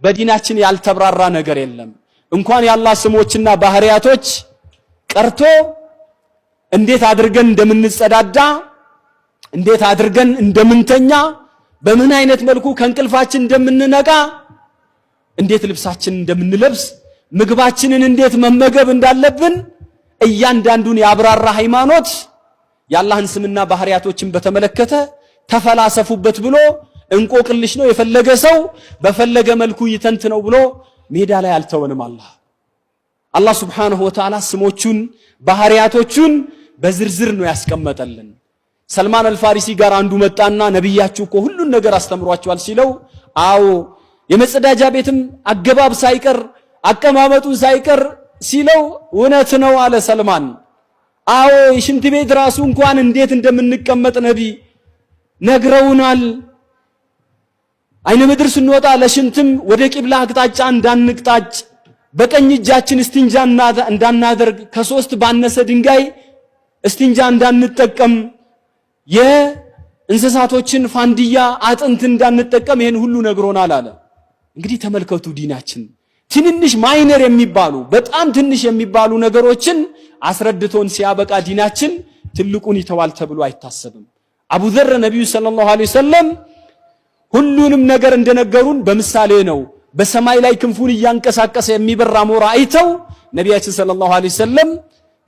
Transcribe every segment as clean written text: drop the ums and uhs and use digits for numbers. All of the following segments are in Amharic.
በዲናችን ያልተብራራ ነገር የለም። እንኳን የአላህ ስሞችና ባህሪያቶች ቀርቶ እንዴት አድርገን እንደምንጸዳዳ፣ እንዴት አድርገን እንደምንተኛ፣ በምን አይነት መልኩ ከእንቅልፋችን እንደምንነቃ፣ እንዴት ልብሳችንን እንደምንለብስ፣ ምግባችንን እንዴት መመገብ እንዳለብን እያንዳንዱን ያብራራ ሃይማኖት የአላህን ስምና ባህሪያቶችን በተመለከተ ተፈላሰፉበት ብሎ እንቆቅልሽ ነው የፈለገ ሰው በፈለገ መልኩ ይተንትነው ብሎ ሜዳ ላይ አልተወንም። አላህ ሱብሓነሁ ወተዓላ ስሞቹን ባህሪያቶቹን በዝርዝር ነው ያስቀመጠልን። ሰልማን አልፋሪሲ ጋር አንዱ መጣና ነብያችሁ እኮ ሁሉን ነገር አስተምሯቸዋል ሲለው፣ አዎ የመጸዳጃ ቤትም አገባብ ሳይቀር አቀማመጡን ሳይቀር ሲለው፣ እውነት ነው አለ ሰልማን። አዎ የሽንት ቤት ራሱ እንኳን እንዴት እንደምንቀመጥ ነቢ ነግረውናል። አይነ ምድር ስንወጣ ለሽንትም ወደ ቂብላ አቅጣጫ እንዳንቅጣጭ፣ በቀኝ እጃችን እስቲንጃ እንዳናደርግ፣ ከሶስት ባነሰ ድንጋይ እስቲንጃ እንዳንጠቀም፣ የእንስሳቶችን ፋንዲያ አጥንት እንዳንጠቀም ይሄን ሁሉ ነግሮናል አለ። እንግዲህ ተመልከቱ ዲናችን ትንንሽ ማይነር የሚባሉ በጣም ትንሽ የሚባሉ ነገሮችን አስረድቶን ሲያበቃ ዲናችን ትልቁን ይተዋል ተብሎ አይታሰብም። አቡ ዘር ነብዩ ሰለላሁ ዐለይሂ ወሰለም ሁሉንም ነገር እንደነገሩን በምሳሌ ነው። በሰማይ ላይ ክንፉን እያንቀሳቀሰ የሚበር አሞራ አይተው ነቢያችን ሰለላሁ ዐለይሂ ወሰለም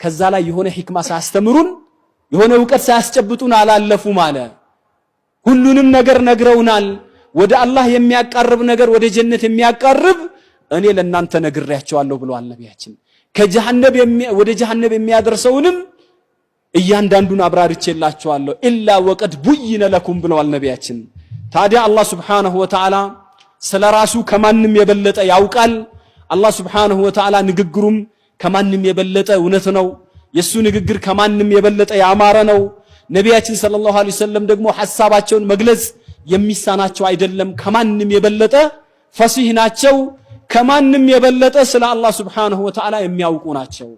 ከዛ ላይ የሆነ ሂክማ ሳያስተምሩን የሆነ ዕውቀት ሳያስጨብጡን አላለፉም አለ። ሁሉንም ነገር ነግረውናል። ወደ አላህ የሚያቃርብ ነገር፣ ወደ ጀነት የሚያቃርብ እኔ ለእናንተ ነግሬያቸዋለሁ ብለዋል ነቢያችን። ወደ ጀሃነም የሚያደርሰውንም እያንዳንዱን አብራርቼላችኋለሁ ኢላ ወቀድ ቡይነ ለኩም ብለዋል ነቢያችን። ታዲያ አላህ ሱብሓነሁ ወተዓላ ስለራሱ ከማንም የበለጠ ያውቃል። አላህ ሱብሓነሁ ወተዓላ ንግግሩም ከማንም የበለጠ እውነት ነው። የሱ ንግግር ከማንም የበለጠ ያማረ ነው። ነቢያችን ሰለላሁ ዐለይሂ ወሰለም ደግሞ ሐሳባቸውን መግለጽ የሚሳናቸው አይደለም። ከማንም የበለጠ ፈሲህ ናቸው። ከማንም የበለጠ ስለ አላህ ሱብሓነሁ ወተዓላ የሚያውቁ ናቸው።